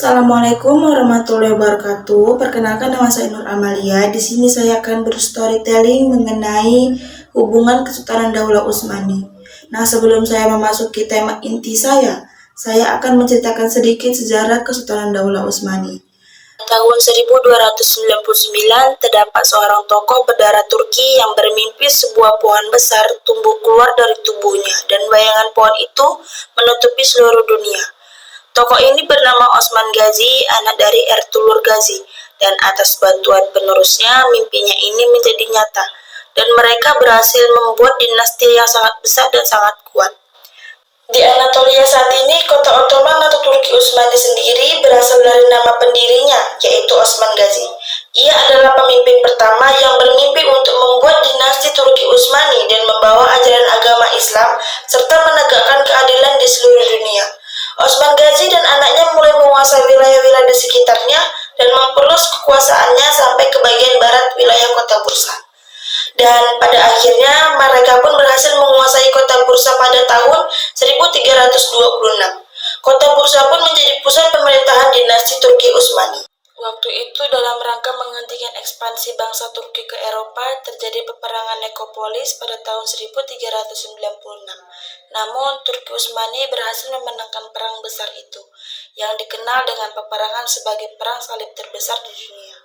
Assalamualaikum warahmatullahi wabarakatuh. Perkenalkan nama saya Nur Amalia. Di sini saya akan berstorytelling mengenai hubungan Kesultanan Daulah Utsmani. Nah, sebelum saya memasuki tema inti saya akan menceritakan sedikit sejarah Kesultanan Daulah Utsmani. Tahun 1299 terdapat seorang tokoh berdarah Turki yang bermimpi sebuah pohon besar tumbuh keluar dari tubuhnya dan bayangan pohon itu menutupi seluruh dunia. Tokoh ini bernama Osman Ghazi, anak dari Ertuğrul Ghazi, dan atas bantuan penerusnya mimpinya ini menjadi nyata, dan mereka berhasil membuat dinasti yang sangat besar dan sangat kuat. Di Anatolia saat ini, kota Ottoman atau Turki Utsmani sendiri berasal dari nama pendirinya, yaitu Osman Ghazi. Ia adalah pemimpin pertama yang bermimpi untuk membuat dinasti Turki Utsmani dan membawa ajaran agama Islam, serta menegakkan keadilan di seluruh dunia. Osman Ghazi dan anaknya mulai menguasai wilayah-wilayah di sekitarnya dan memperluas kekuasaannya sampai ke bagian barat wilayah kota Bursa. Dan pada akhirnya mereka pun berhasil menguasai kota Bursa pada tahun 1326. Kota Bursa pun menjadi pusat pemerintahan dinasti Turki Utsmani. Waktu itu dalam rangka menghentikan ekspansi bangsa Turki ke Eropa, terjadi peperangan Nikopolis pada tahun 1396. Namun, Turki Utsmani berhasil memenangkan perang besar itu, yang dikenal dengan peperangan sebagai perang salib terbesar di dunia.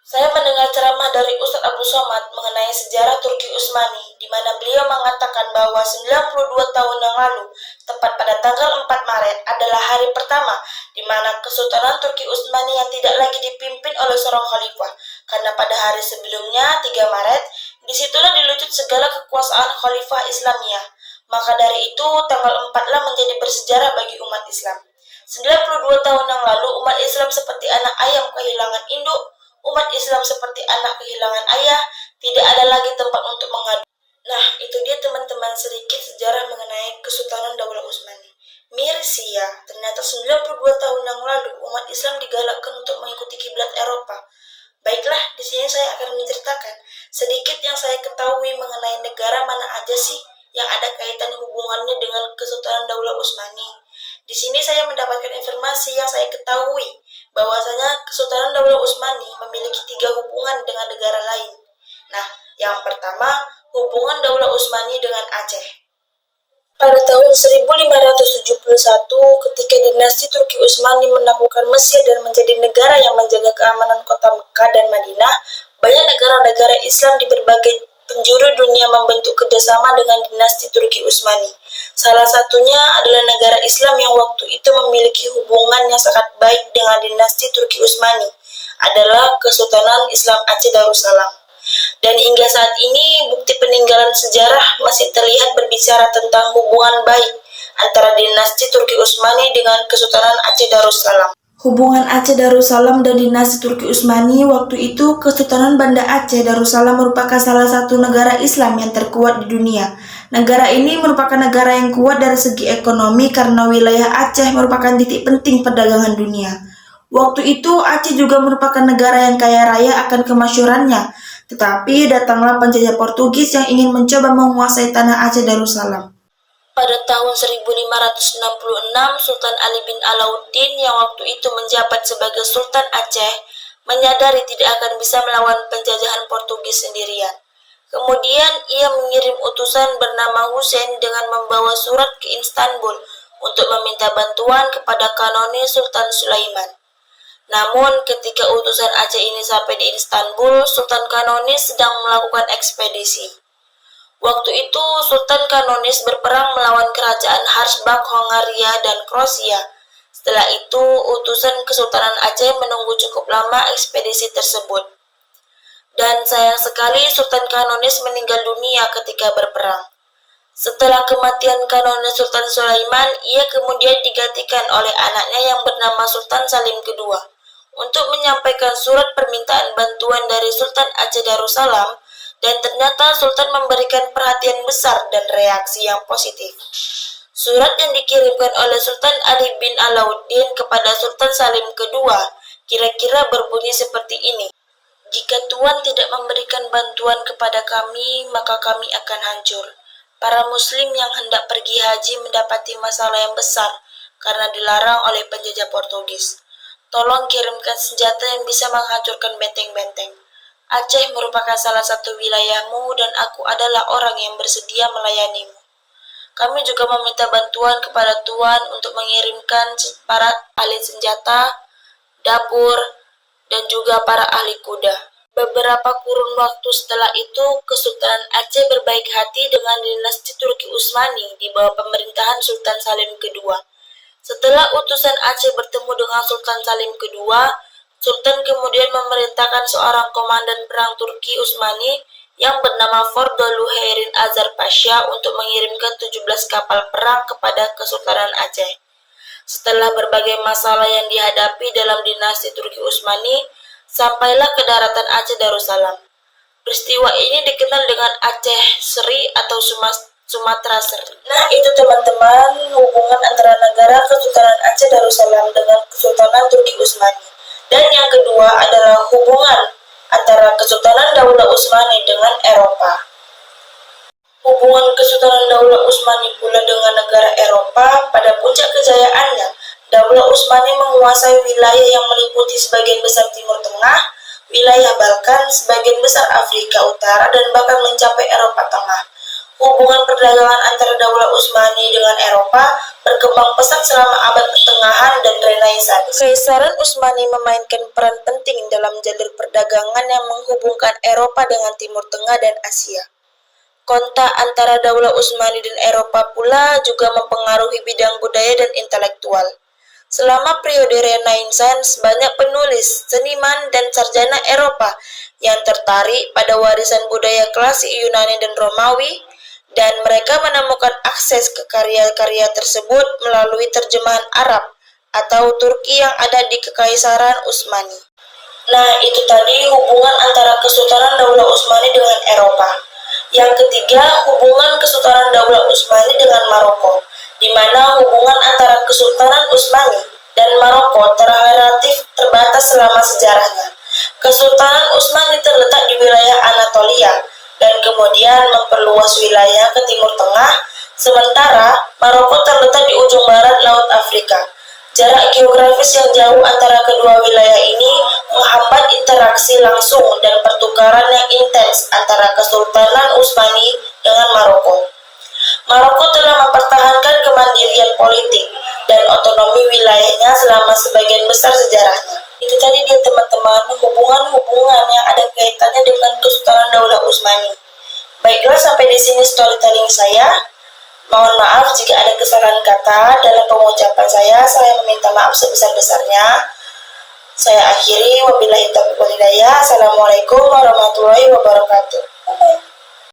Saya mendengar ceramah dari Ustadz Abu Somad mengenai sejarah Turki Utsmani, di mana beliau mengatakan bahwa 92 tahun yang lalu, tepat pada tanggal 4 Maret, adalah hari pertama di mana Kesultanan Turki Utsmani yang tidak lagi dipimpin oleh seorang khalifah, karena pada hari sebelumnya, 3 Maret, disitulah dilucut segala kekuasaan khalifah Islamiyah. Maka dari itu, tanggal 4 lah menjadi bersejarah bagi umat Islam. 92 tahun yang lalu, umat Islam seperti anak ayam kehilangan induk, umat Islam seperti anak kehilangan ayah, tidak ada lagi tempat untuk mengadu. Nah, itu dia teman-teman sedikit sejarah mengenai Kesultanan Daulah Utsmani. Miris ya, ternyata 92 tahun yang lalu umat Islam digalakkan untuk mengikuti kiblat Eropa. Baiklah, di sini saya akan menceritakan sedikit yang saya ketahui mengenai negara mana aja sih yang ada kaitan hubungannya dengan Kesultanan Daulah Utsmani. Di sini saya mendapatkan informasi yang saya ketahui, bahwasanya Kesultanan Daulah Utsmani memiliki 3 hubungan dengan negara lain. Nah, yang pertama, hubungan Daulah Utsmani dengan Aceh. Pada tahun 1571, ketika dinasti Turki Utsmani menaklukkan Mesir dan menjadi negara yang menjaga keamanan kota Mekah dan Madinah, banyak negara-negara Islam di berbagai penjuru dunia membentuk kerjasama dengan dinasti Turki Utsmani. Salah satunya adalah negara Islam yang waktu itu memiliki hubungan yang sangat baik dengan dinasti Turki Utsmani adalah Kesultanan Islam Aceh Darussalam. Dan hingga saat ini bukti peninggalan sejarah masih terlihat berbicara tentang hubungan baik antara dinasti Turki Utsmani dengan Kesultanan Aceh Darussalam. Hubungan Aceh Darussalam dan dinasti Turki Utsmani waktu itu, Kesultanan Banda Aceh Darussalam merupakan salah satu negara Islam yang terkuat di dunia. Negara ini merupakan negara yang kuat dari segi ekonomi karena wilayah Aceh merupakan titik penting perdagangan dunia. Waktu itu Aceh juga merupakan negara yang kaya raya akan kemasyhurannya, tetapi datanglah penjajah Portugis yang ingin mencoba menguasai tanah Aceh Darussalam. Pada tahun 1566, Sultan Ali bin Alauddin yang waktu itu menjabat sebagai Sultan Aceh menyadari tidak akan bisa melawan penjajahan Portugis sendirian. Kemudian ia mengirim utusan bernama Hussein dengan membawa surat ke Istanbul untuk meminta bantuan kepada Kanonis Sultan Sulaiman. Namun ketika utusan Aceh ini sampai di Istanbul, Sultan Kanonis sedang melakukan ekspedisi. Waktu itu Sultan Kanonis berperang melawan kerajaan Habsburg Hongaria dan Kroasia. Setelah itu utusan Kesultanan Aceh menunggu cukup lama ekspedisi tersebut. Dan sayang sekali Sultan Kanonis meninggal dunia ketika berperang. Setelah kematian Kanonis Sultan Sulaiman, ia kemudian digantikan oleh anaknya yang bernama Sultan Salim II untuk menyampaikan surat permintaan bantuan dari Sultan Aceh Darussalam. Dan ternyata Sultan memberikan perhatian besar dan reaksi yang positif. Surat yang dikirimkan oleh Sultan Ali bin Alauddin kepada Sultan Salim II kira-kira berbunyi seperti ini. Jika Tuan tidak memberikan bantuan kepada kami, maka kami akan hancur. Para muslim yang hendak pergi haji mendapati masalah yang besar karena dilarang oleh penjajah Portugis. Tolong kirimkan senjata yang bisa menghancurkan benteng-benteng. Aceh merupakan salah satu wilayahmu dan aku adalah orang yang bersedia melayanimu. Kami juga meminta bantuan kepada Tuan untuk mengirimkan para ahli senjata, dapur, dan juga para ahli kuda. Beberapa kurun waktu setelah itu, Kesultanan Aceh berbaik hati dengan dinasti Turki Utsmani di bawah pemerintahan Sultan Salim II. Setelah utusan Aceh bertemu dengan Sultan Salim II, Sultan kemudian memerintahkan seorang komandan perang Turki Utsmani yang bernama Fardolu Hairin Azhar Pasha untuk mengirimkan 17 kapal perang kepada Kesultanan Aceh. Setelah berbagai masalah yang dihadapi dalam dinasti Turki Utsmani, sampailah ke daratan Aceh Darussalam. Peristiwa ini dikenal dengan Aceh Seri atau Sumatera Seri. Nah, itu teman-teman hubungan antara negara Kesultanan Aceh Darussalam dengan Kesultanan Turki Utsmani. Dan yang kedua adalah hubungan antara Kesultanan Daulah Utsmani dengan Eropa. Hubungan Kesultanan Daulah Utsmani pula dengan negara Eropa pada puncak kejayaannya. Daulah Utsmani menguasai wilayah yang meliputi sebagian besar Timur Tengah, wilayah Balkan, sebagian besar Afrika Utara, dan bahkan mencapai Eropa Tengah. Hubungan perdagangan antara Daulah Utsmani dengan Eropa berkembang pesat selama abad pertengahan dan Renaissance. Kekaisaran Utsmani memainkan peran penting dalam jalur perdagangan yang menghubungkan Eropa dengan Timur Tengah dan Asia. Kontak antara Daulah Utsmani dan Eropa pula juga mempengaruhi bidang budaya dan intelektual. Selama periode Renaissance, banyak penulis, seniman, dan sarjana Eropa yang tertarik pada warisan budaya klasik Yunani dan Romawi, dan mereka menemukan akses ke karya-karya tersebut melalui terjemahan Arab atau Turki yang ada di Kekaisaran Utsmani. Nah, itu tadi hubungan antara Kesultanan Daulah Utsmani dengan Eropa. Yang ketiga, hubungan Kesultanan Daulah Utsmani dengan Maroko, di mana hubungan antara Kesultanan Utsmani dan Maroko relatif terbatas selama sejarahnya. Kesultanan Utsmani terletak di wilayah Anatolia dan kemudian memperluas wilayah ke Timur Tengah, sementara Maroko terletak di ujung barat Laut Afrika. Jarak geografis yang jauh antara kedua wilayah ini menghambat interaksi langsung dan pertukaran yang intens antara Kesultanan Utsmani dengan Maroko. Maroko telah mempertahankan kemandirian politik dan otonomi wilayahnya selama sebagian besar sejarahnya. Itu tadi dia teman-teman, hubungan-hubungan yang ada kaitannya dengan Kesultanan Daulah Utsmani. Baiklah, sampai di sini storytelling saya. Mohon maaf jika ada kesalahan kata dalam pengucapan saya. Saya meminta maaf sebesar-besarnya. Saya akhiri, wabillahi taufiq wal hidayah. Assalamualaikum warahmatullahi wabarakatuh. Bye-bye.